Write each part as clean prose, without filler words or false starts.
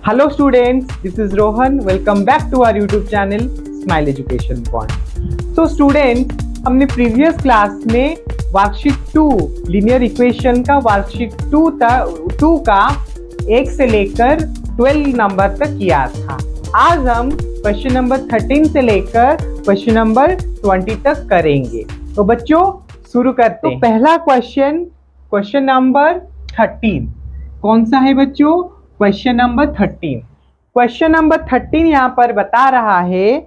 Hello students, this is Rohan. Welcome back to our YouTube channel Smile Education Point. So students, हमने previous class में worksheet 2 linear equation का worksheet 2 का 1 से लेकर 12 number तक किया था। आज हम क्वेश्चन नंबर 13 से लेकर क्वेश्चन नंबर 20 तक करेंगे। तो बच्चों शुरू करते हैं। तो पहला क्वेश्चन नंबर 13 कौन सा है बच्चों? Question number 13। क्वेश्चन नंबर 13 यहाँ पर बता रहा है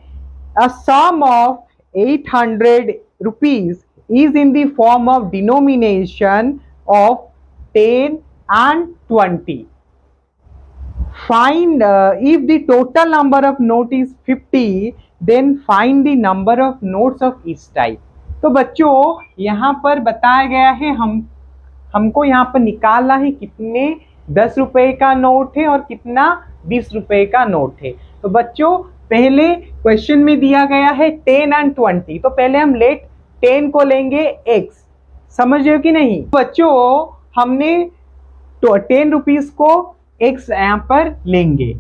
a sum of 800 rupees is in the form of denomination of 10 and 20. Find if the total number of note is 50, then find the number of notes of each type. तो बच्चों यहाँ पर बताया गया है हमको यहाँ पर निकालना है कितने 10 रुपए का नोट है और कितना 20 रुपए का नोट है। तो बच्चों पहले क्वेश्चन में दिया गया है 10 and 20, तो पहले हम लेट 10 को लेंगे x, समझ रहे हो कि नहीं? बच्चों हमने तो 10 रुपीज को x यहाँ पर लेंगे।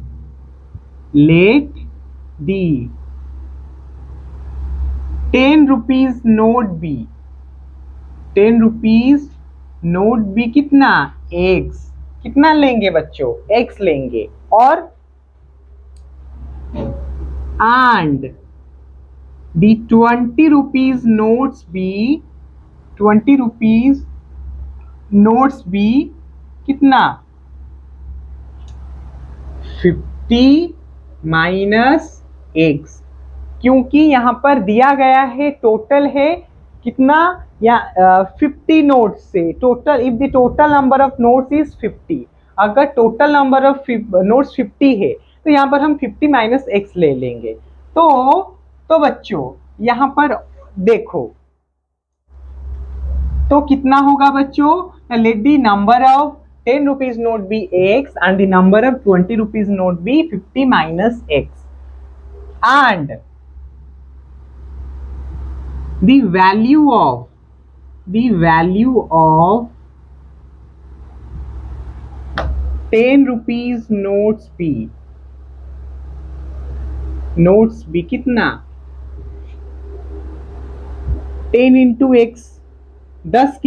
Let the 10 rupees note be, 10 rupees note be कितना x, कितना लेंगे बच्चों? x लेंगे। और and the 20 rupees notes be, 20 rupees notes be कितना 50 माइनस x, क्योंकि यहां पर दिया गया है टोटल है कितना या 50 नोट्स से total. If the total number of notes is 50, अगर टोटल नंबर ऑफ नोट्स 50 है तो यहाँ पर हम 50 माइनस x ले लेंगे। तो बच्चों यहाँ पर देखो तो कितना होगा बच्चों? Let the number of 10 rupees note be x and the number of 20 rupees note be 50 minus x, and the value of 10 rupees notes b कितना 10 into x, 10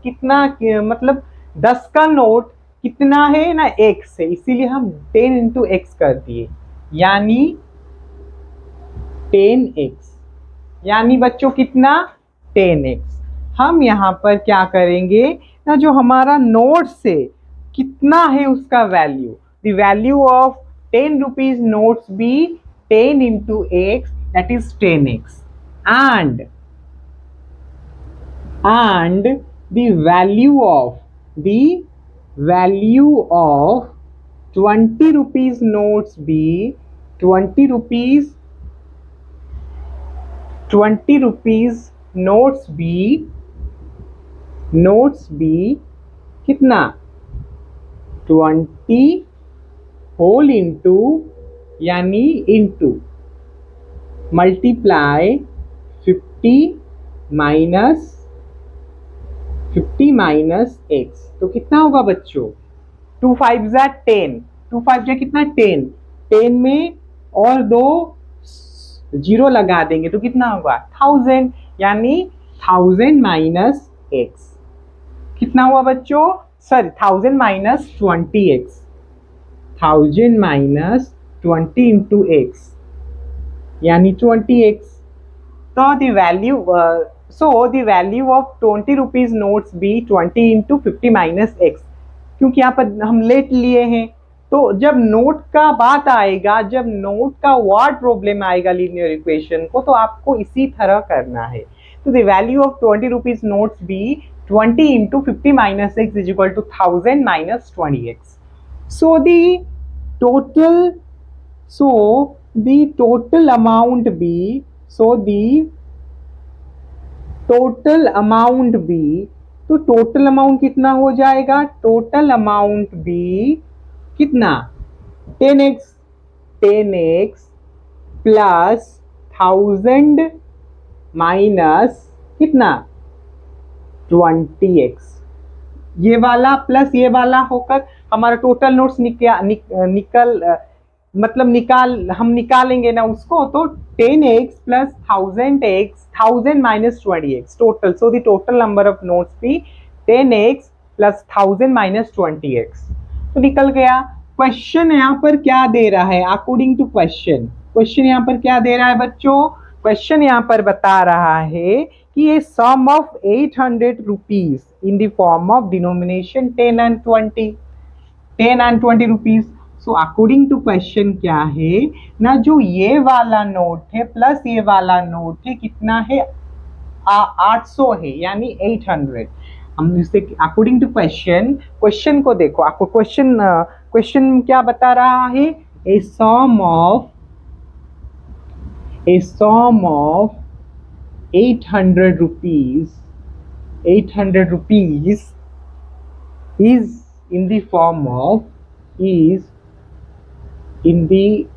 कितना मतलब 10 का नोट कितना है ना x है, इसीलिए हम 10 into x कर दिए, यानी 10x, यानी बच्चों कितना 10x। हम यहाँ पर क्या करेंगे ना, जो हमारा नोट से कितना है उसका value, the value of 10 rupees notes be 10 into x, that is 10x, and the value of 20 rupees notes be 20 rupees notes be कितना 20 होल इंटू, यानी इंटू मल्टीप्लाई 50 माइनस x, तो कितना होगा बच्चों? 2 5 जा 10, 2 5 जा कितना 10, 10 में और 2 जीरो लगा देंगे तो कितना होगा 1000, यानी 1000 माइनस x कितना हुआ बच्चों? Sorry 1000 minus 20x, 1000 minus 20 into x, यानी 20x। तो the value of 20 rupees notes be 20 into 50 minus x, क्योंकि यहाँ पर हम लेट लिए हैं, तो जब नोट का बात आएगा, जब नोट का वर्ड प्रॉब्लम आएगा लीनियर इक्वेशन को, तो आपको इसी तरह करना है। तो the value of 20 rupees notes be 20 into 50 minus x is equal to 1000 minus 20x. So the total amount B, तो टोटल अमाउंट कितना हो जाएगा? टोटल अमाउंट B कितना 10x प्लस 1000 माइनस कितना 20x, ये वाला प्लस ये वाला होकर हमारा टोटल नोट्स हम निकालेंगे ना उसको, तो 10x plus 1000x 1000 minus 20x total, so the total number of notes be 10x plus 1000 minus 20x। तो निकल गया। क्वेश्चन यहाँ पर क्या दे रहा है अकॉर्डिंग टू क्वेश्चन, क्वेश्चन यहाँ पर क्या दे रहा है बच्चों, क्वेश्चन यहाँ पर बता रहा है कि ये sum of 800 rupees in the form of denomination 10 and 20, 10 and 20 rupees. So according to question क्या है ना, जो ये वाला नोट है प्लस ये वाला नोट है कितना है 800 है, यानी 800। हम इससे अकॉर्डिंग टू क्वेश्चन, क्वेश्चन को देखो, आपको क्वेश्चन क्या बता रहा है, ए सम of 800 rupees, 800 rupees is in the form of, is in the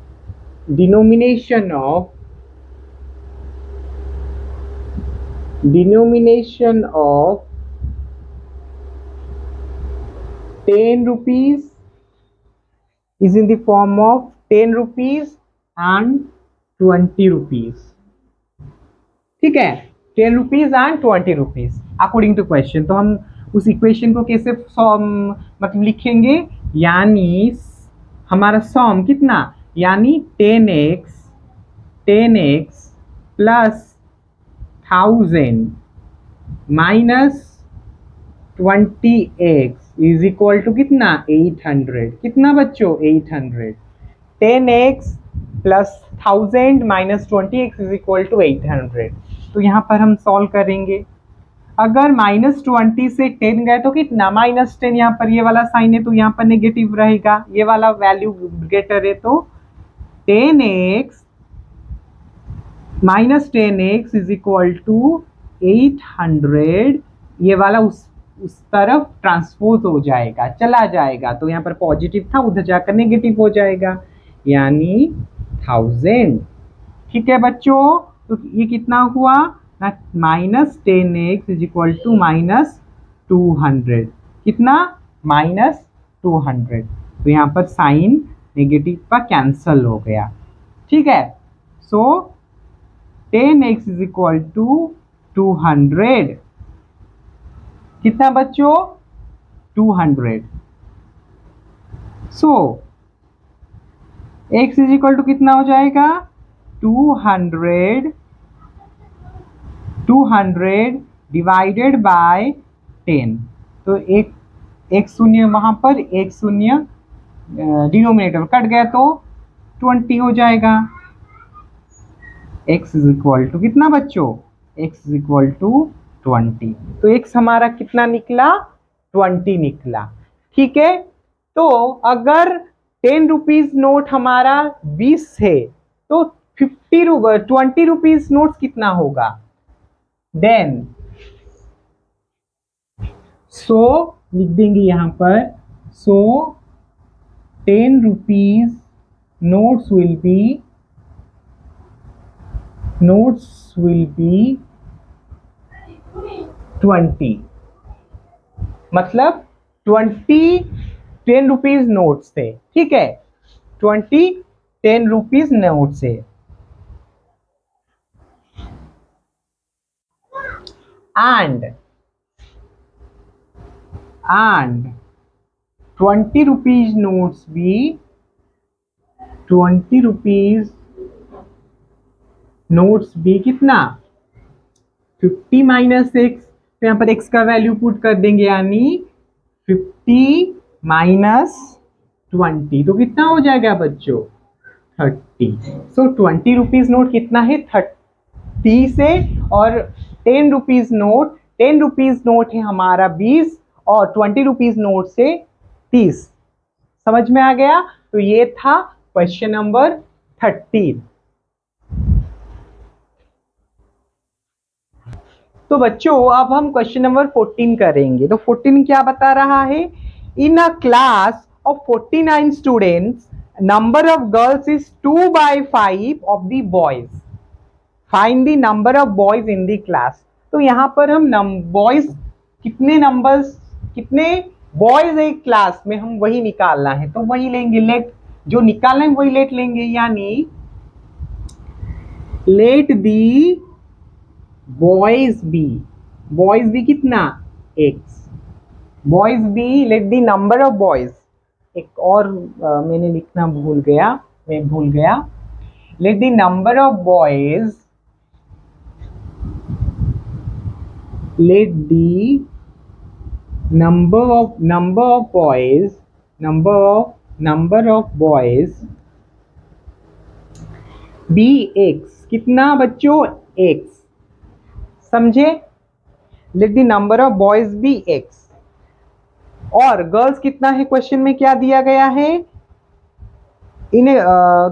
denomination of 10 rupees, is in the form of 10 rupees and 20 rupees। ठीक है, 10 rupees and 20 rupees according to question. तो हम उस इक्वेशन को कैसे मतलब लिखेंगे, यानी हमारा सम कितना, यानी 10x plus 1000 minus 20x is equal to कितना 800, कितना बच्चों 800, 10x plus 1000 minus 20x is equal to 800। तो यहाँ पर हम सॉल्व करेंगे, अगर -20 से 10 गए तो कितना -10, यहाँ पर ये वाला साइन है तो यहाँ पर नेगेटिव रहेगा, ये वाला वैल्यू ग्रेटर है तो 10x minus 10x is equal to 800, ये वाला उस तरफ ट्रांसपोज हो जाएगा, चला जाएगा, तो यहाँ पर पॉजिटिव था उधर जाकर नेगेटिव हो जाएगा, यानी 1000। ठीक है बच्चों, तो ये कितना हुआ ना, -10x इज इक्वल टू -200, कितना -200। तो यहाँ पर साइन नेगेटिव का कैंसल हो गया। ठीक है, सो 10x इज इक्वल टू 200, कितना बच्चों 200। सो x इज इक्वल टू कितना हो जाएगा 200 डिवाइडेड बाय 10। तो एक शून्य वहां पर, एक शून्य डिनोमिनेटर कट गया तो 20 हो जाएगा। x इज इक्वल टू कितना बच्चों, x इज इक्वल टू 20। तो x हमारा कितना निकला 20 निकला। ठीक है, तो अगर 10 रुपीज नोट हमारा 20 है तो 20 रुपीज नोट कितना होगा, देन सो लिख देंगे यहां पर, सो 10 रुपीज नोट्स विल बी 20, मतलब 10 रुपीज नोट्स थे। ठीक है, 10 रुपीज नोट्स है, and 20 rupees notes भी 20 rupees नोट्स भी कितना 50 माइनस x, तो यहाँ पर x का वैल्यू पुट कर देंगे, यानी 50 माइनस 20, तो कितना हो जाएगा बच्चों 30। सो 20 रुपीज नोट कितना है 30 से, और 10 रुपीज नोट है हमारा 20 और 20 रुपीज नोट से 30। समझ में आ गया। तो ये था क्वेश्चन नंबर 13। तो बच्चों अब हम क्वेश्चन नंबर 14 करेंगे। तो 14 क्या बता रहा है, in a class of 49 students number of girls is 2/5 of the boys, find the number of boys in the class. तो यहाँ पर हम बॉयज कितने बॉयज एक क्लास में हम वही निकालना है, तो वही लेंगे, लेट जो निकालना है वही लेट लेंगे, यानी लेट दी बॉयज बी कितना, x, boys be, let the number of boys, एक और मैंने लिखना भूल गया, let the number of boys, let the number of boys be x, कितना बच्चों, x, समझे, let the number of boys be x, और गर्ल्स कितना है, क्वेश्चन में क्या दिया गया है, in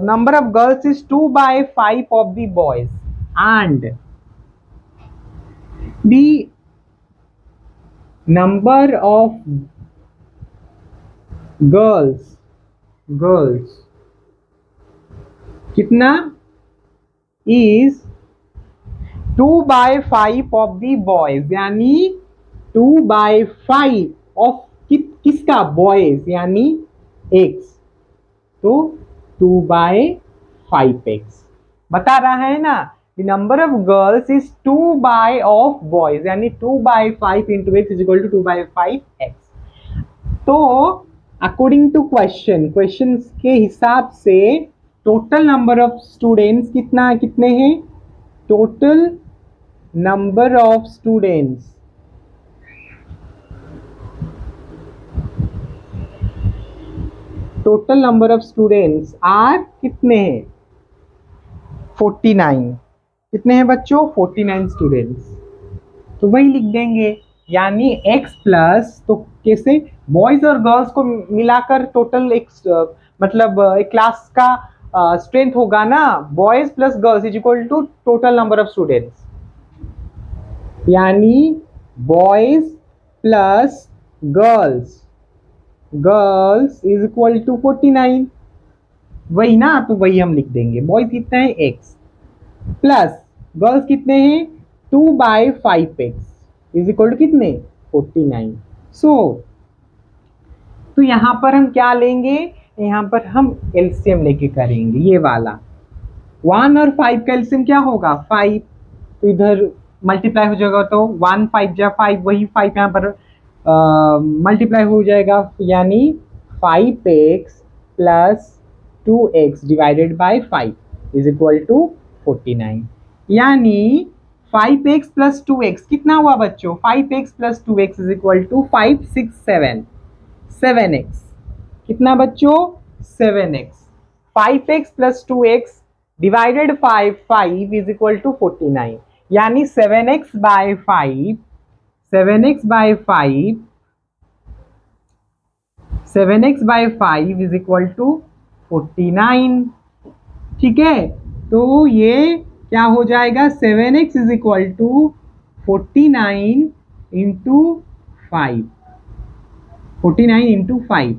number of girls is 2/5 of the boys and the number of girls कितना, is 2/5 of the boys, यानी 2/5 of किसका, बॉयज यानी x, तो 2/5x बता रहा है ना, the number of girls is 2 of boys, यानी 2/5 into x is equal to 2/5x। तो अकॉर्डिंग टू क्वेश्चन के हिसाब से टोटल नंबर ऑफ स्टूडेंट्स कितने हैं, total number of students are कितने हैं, 49, कितने हैं बच्चों, 49 स्टूडेंट्स, तो वही लिख देंगे, यानी x प्लस, तो कैसे, बॉयज और गर्ल्स को मिलाकर टोटल एक मतलब एक क्लास का स्ट्रेंथ होगा ना, boys plus girls is equal to total number of students, यानी boys plus girls is equal to 49, वही ना, तो वही हम लिख देंगे, बॉयज कितने हैं, x प्लस गर्ल्स कितने हैं, 2/5x इज इक्वल टू कितने, 49। तो यहां पर हम क्या लेंगे, यहां पर हम एलसीएम लेके करेंगे, ये वाला 1 और 5 का एलसीएम क्या होगा, 5, तो इधर मल्टीप्लाई हो जाएगा, तो 1 5 जा 5, वही 5 यहाँ पर मल्टीप्लाई हो जाएगा, यानी 5x plus 2x divided by 5 is equal to 49, यानी 5x प्लस 2x कितना हुआ बच्चों, 5x plus 2x is equal to 5 6 7 7x, कितना बच्चों, 7x, 5x plus 2x divided 5 is equal to 49, यानी 7x bye 5 is equal to 49, ठीक है, तो ये क्या हो जाएगा, 7x is equal to 49 into 5, 49 into 5,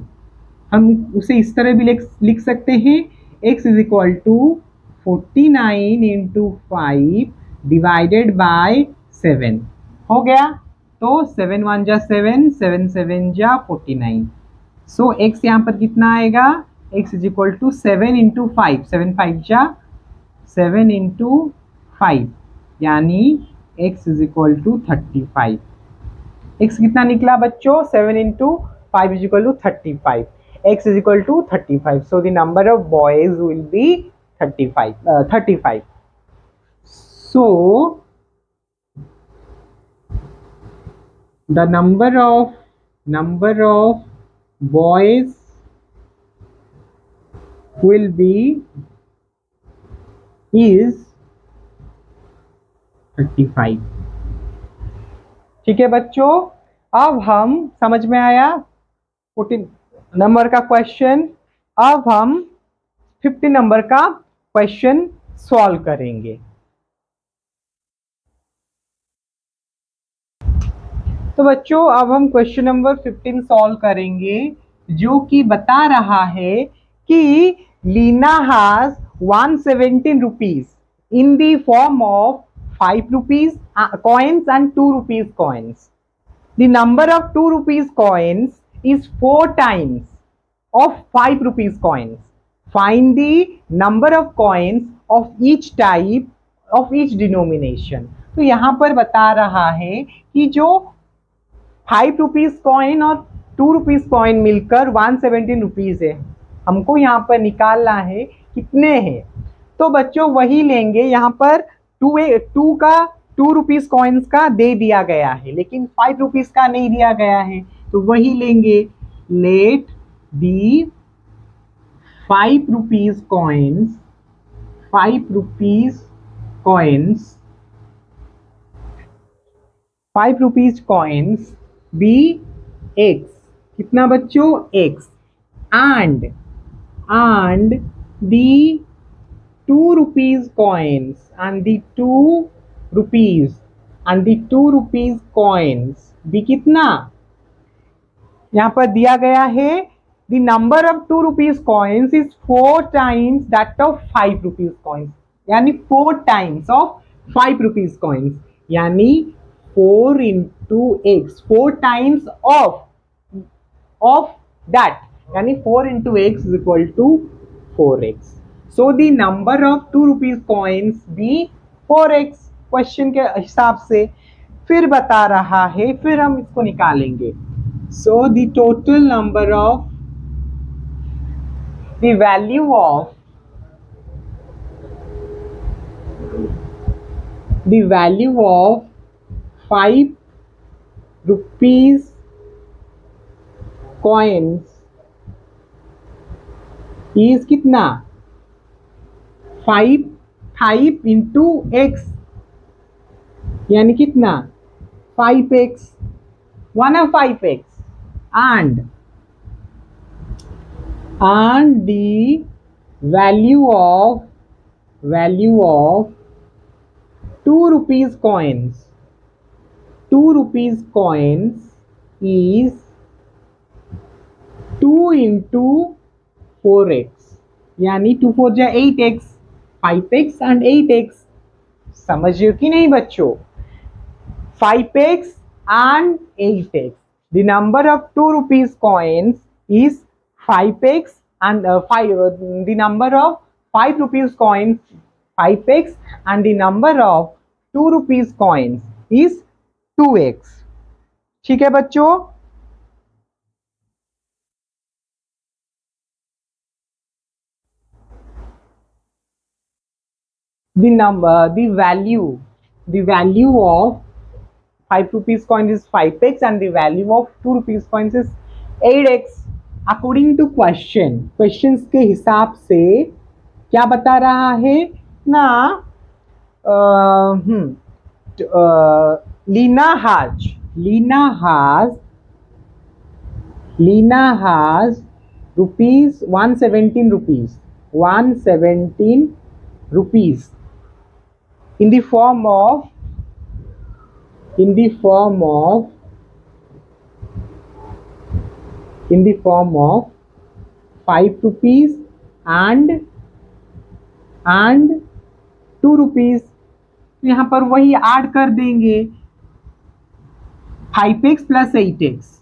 हम उसे इस तरह भी लिख सकते हैं, x is equal to 49 into 5 divided by 7, हो गया, तो 7 1 जा 7 7 7 जा 49, सो x यहाँ पर कितना आएगा, x is equal to 7 into 5, 7 5 जा 7 इंटू 5, यानी x is equal to 35, x कितना निकला बच्चों, 7 into 5 is equal to 35, x is equal to 35, so the number of boys will be 35, so the number of boys will be is 35, ठीक है बच्चों, अब हम समझ में आया 14 नंबर का क्वेश्चन, अब हम 50 नंबर का क्वेश्चन सॉल्व करेंगे। तो बच्चों अब हम क्वेश्चन नंबर 15 सॉल्व करेंगे, जो कि बता रहा है कि Leena has 117 rupees in the form of 5 rupees coins and 2 rupees coins. The number of 2 rupees coins is 4 times of 5 rupees coins. Find the number of coins of each type of each denomination. तो यहाँ पर बता रहा है कि जो 5 rupees coin और 2 rupees coin मिलकर 117 रुपीज है, हमको यहाँ पर निकालना है कितने हैं। तो बच्चों वही लेंगे, यहाँ पर 2 रुपीज कॉइन्स का दे दिया गया है लेकिन 5 रुपीज का नहीं दिया गया है, तो वही लेंगे। Let the 5 rupees coins 5 rupees coins be x, कितना बच्चों x, and the 2 rupees coins and the 2 rupees coins भी कितना, यहाँ पर दिया गया है the number of 2 rupees coins is 4 times that of 5 rupees coins, यानी 4 times of 5 rupees coins, यानी 4 into x, 4 times of that, यानी 4 into x is equal to 4x. So the number of 2 rupees coins be 4x question के हिसाब से। फिर बता रहा है, फिर हम इसको निकालेंगे। So the total number of the value of 5 rupees coins is कितना, 5 into x, यानी कितना 5x, 1 of 5x, and the value of 2 rupees coins is 2 into 4x, यानी 2 4 जा 8x, 5x and 8x। समझिए कि नहीं बच्चों, 5x and 8x, the number of 2 rupees coins is 5x and the number of 5 rupees coins 5x and the number of 2 rupees coins is 2x। ठीक है बच्चों। the value of 5 rupees coin is 5x and the value of 2 rupees coins is 8x according to questions के हिसाब से क्या बता रहा है ना, Lina has rupees 117 rupees in the form of 5 rupees and 2 rupees। तो यहाँ पर वही ऐड कर देंगे 5x plus 8x।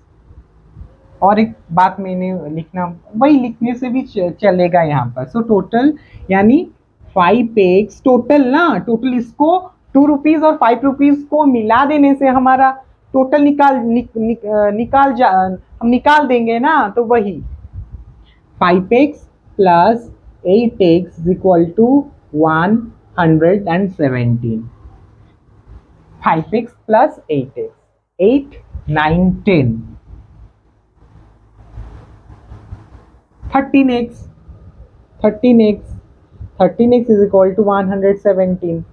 और एक बात मैंने लिखना, वही लिखने से भी चलेगा यहाँ पर। सो टोटल यानी 5x टोटल ना, टोटल इसको 2 रुपीज और 5 रुपीज को मिला देने से हमारा टोटल हम निकाल देंगे ना। तो वही 5x plus 8x is equal to 117। 5x plus 8x, 8 9 10, 13x is equal to 117।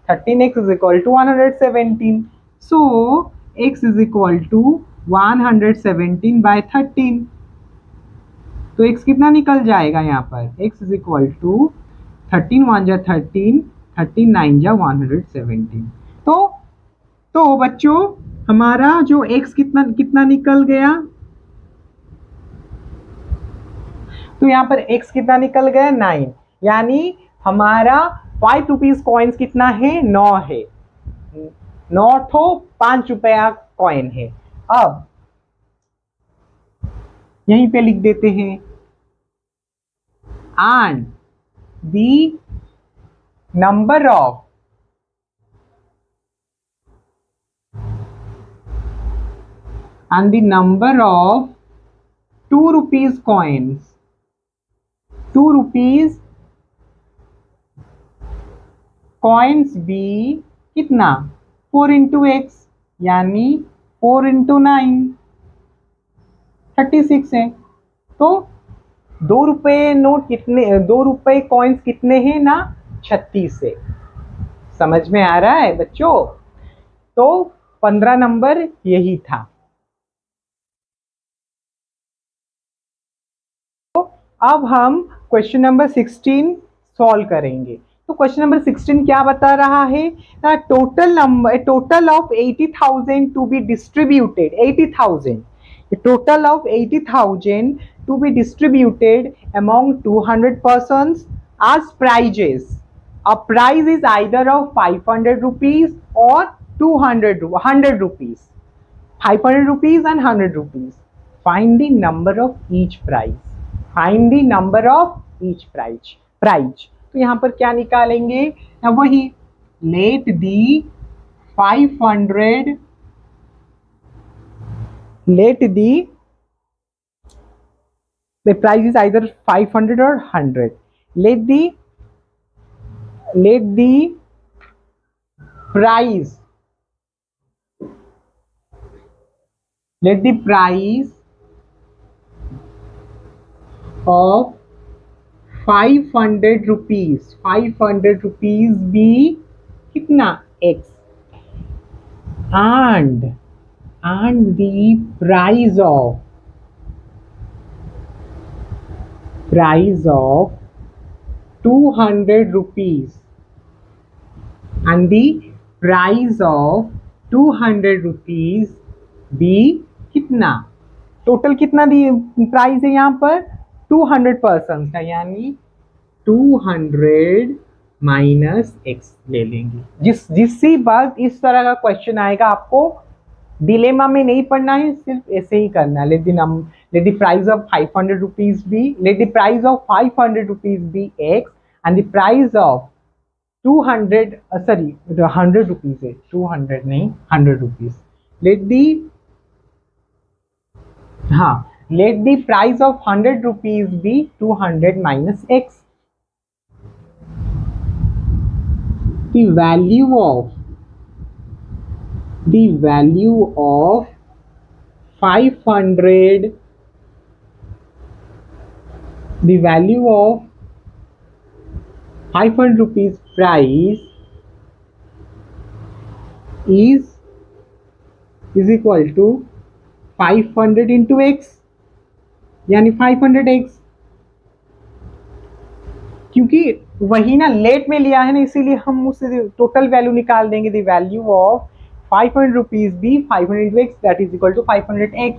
13x is equal to 117। So x is equal to 117 by 13। तो x कितना निकल जाएगा यहाँ पर, x is equal to 13 1 जा 13, 13 9 जा 117। तो बच्चों हमारा जो x कितना निकल गया, तो यहाँ पर x कितना निकल गया 9, यानी हमारा 5 रुपीज कॉइन्स कितना है 9 है, 9 ठो 5 रुपया कॉइन है। अब यहीं पे लिख देते हैं and the number of ₹2 coins, 2 rupees coins भी कितना 4 इंटू एक्स यानी 4 इंटू 9 36 है। तो ₹2 नोट कितने, ₹2 कॉइन्स कितने हैं ना 36 है। समझ में आ रहा है बच्चों? तो 15 नंबर यही था। तो अब हम क्वेश्चन नंबर 16 सॉल्व करेंगे। तो क्वेश्चन नंबर 16 क्या बता रहा है? Total of 80,000 to be distributed, 80,000, total of 80,000 to be distributed among 200 persons as prizes. A prize is either of 500 rupees or 100 rupees. 500 rupees and 100 rupees. Find the number of each prize. Find the number of each prize. तो यहाँ पर क्या निकालेंगे? वही let the 500, let the price is either 500 or 100. Let the price, let the price of 500 rupees, 500 rupees be कितना x, and the price of 200 rupees, and the price of 200 rupees be कितना, total कितना price है यहाँ पर 200 person का, यानी 200 minus x ले लेंगे। जिससी बात इस तरह का क्वेश्चन आएगा, आपको डिलेमा में नहीं पढ़ना है, सिर्फ ऐसे ही करना है। let the price of 500 rupees be, let the price of 500 rupees be x and the price of 200 sorry 100 rupees है, 200 नहीं 100 rupees, let the price of 100 rupees be 200 minus x. The value of 500, the value of 500 rupees price is equal to 500 into x, यानी 500x, क्योंकि वही ना late में लिया है ना, इसीलिए हम उससे टोटल वैल्यू निकाल देंगे। The value of 500 rupees be 500 into x, that is equal to 500x,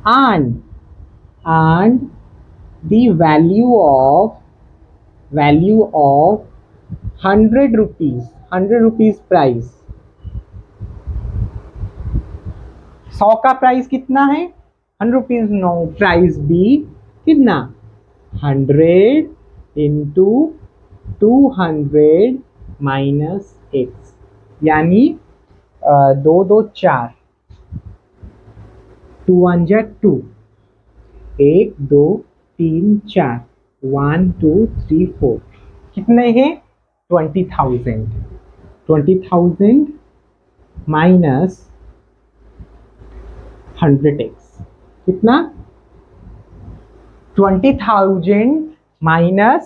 and the value of 100 rupees price, 100 का प्राइस कितना है 100 रुपीज, नो प्राइस बी कितना 100 इंटू 200 माइनस एक्स, यानी 2 2 4, 2 1 जा 2, 1 2 3 4, 1 2 3 4, कितने हैं 20,000 माइनस 100x, कितना 20,000 माइनस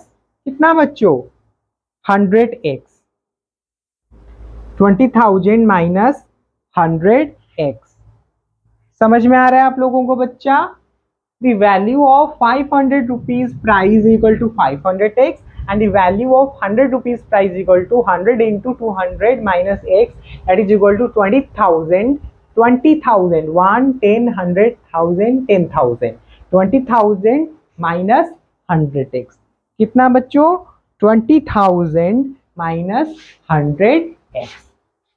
कितना बच्चों 100x, 20,000 माइनस 100x। समझ में आ रहा है आप लोगों को बच्चा? The value of 500 rupees price equal to 500x and the value of 100 rupees price equal to 100 into 200 minus x, that is equal to 20,000, 1 10 100 1000 10,000, 20,000 minus 100x, कितना बच्चों 20,000 minus 100x।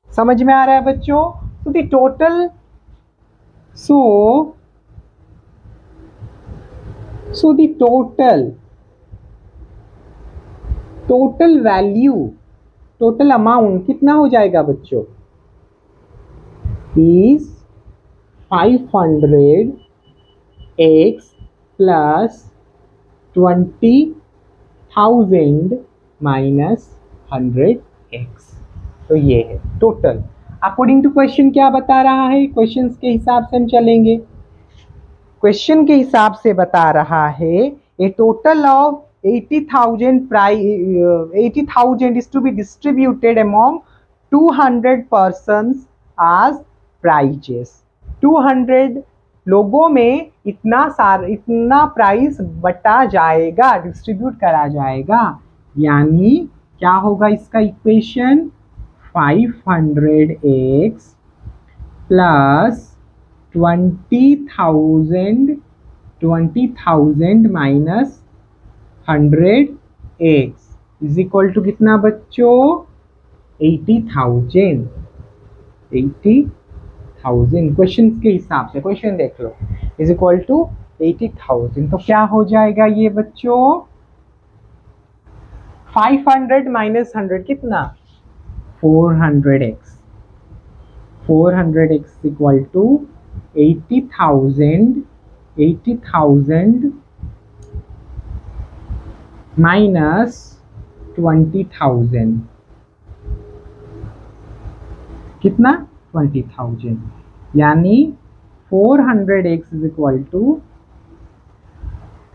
समझ में आ रहा है बच्चों? तो the total, so so the total value, total amount कितना हो जाएगा बच्चों, is 500x plus 20,000 minus 100x। तो ये है टोटल। अकॉर्डिंग टू क्वेश्चन क्या बता रहा है, क्वेश्चन के हिसाब से हम चलेंगे। क्वेश्चन के हिसाब से बता रहा है ए total of 80,000 is to be distributed among 200 persons as prizes। 200 लोगों में इतना प्राइस बटा जाएगा, डिस्ट्रीब्यूट करा जाएगा। यानी क्या होगा इसका equation, 500x plus 20,000 minus 100x is equal to कितना बच्चों, 80,000। क्वेश्चन के हिसाब से, क्वेश्चन देख लो, इज इक्वल टू 80,000। तो क्या हो जाएगा ये बच्चों, 500 माइनस 100 कितना, 400x। 400x equal to 80,000 minus 20,000 कितना, 20,000। यानी 400x इज इक्वल टू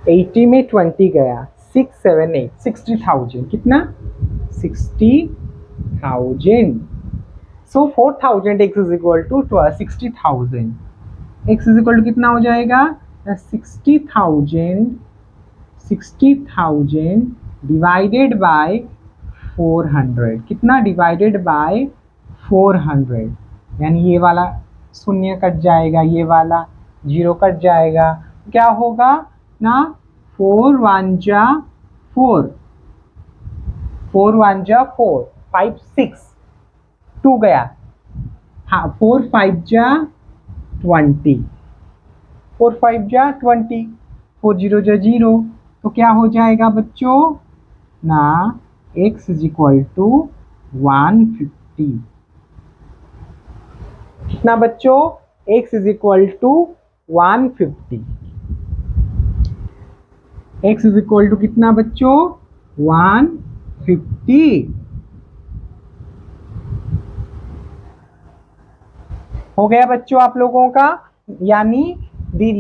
80 में 20 गया, 6 7 8 60,000 कितना, 60,000। So 4,000x is equal to 60,000। x is equal to कितना हो जाएगा, 60,000 डिवाइडेड बाय 400 कितना, डिवाइडेड बाय 400। यानी ये वाला शून्य कट जाएगा, ये वाला 0 कट जाएगा। क्या होगा ना, 4 1 जा 4, 4 1 जा 4, 5 6 2 गया, हाँ 4 5 जा 20, 4 5 जा 20, 4 0 जा 0। तो क्या हो जाएगा बच्चों ना, x इज इक्वल टू 150। कितना बच्चों, x is equal to 150। x is equal to कितना बच्चों, 150। हो गया बच्चों आप लोगों का। यानी the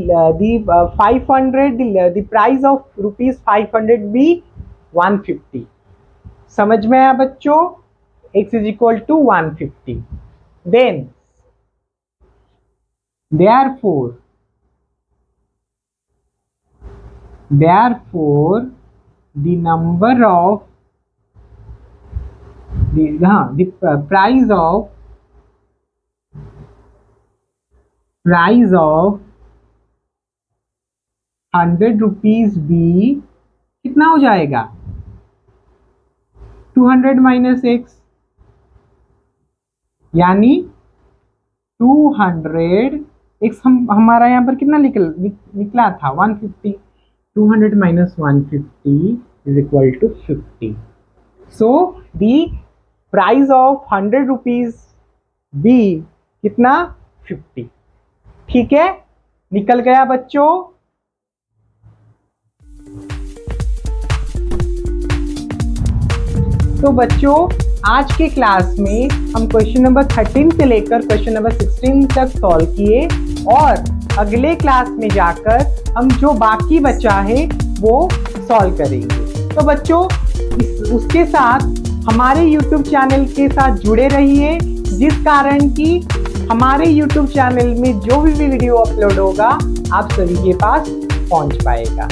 price of rupees 500 be 150। समझ में आया बच्चों, x is equal to 150। then therefore the number of the price of 100 rupees भी कितना हो जाएगा, 200 माइनस x। यानी 200 x हमारा यहाँ पर कितना निकला था, 150। 200 minus 150 is equal to 50। So the price of 100 rupees be कितना, 50। ठीक है, निकल गया बच्चों। तो बच्चों आज के क्लास में हम क्वेश्चन नंबर 13 से लेकर क्वेश्चन नंबर 16 तक सॉल्व किए, और अगले क्लास में जाकर हम जो बाकी बचा है वो सॉल्व करेंगे। तो बच्चों उसके साथ हमारे YouTube चैनल के साथ जुड़े रहिए, जिस कारण कि हमारे YouTube चैनल में जो भी वीडियो अपलोड होगा आप सभी के पास पहुंच पाएगा।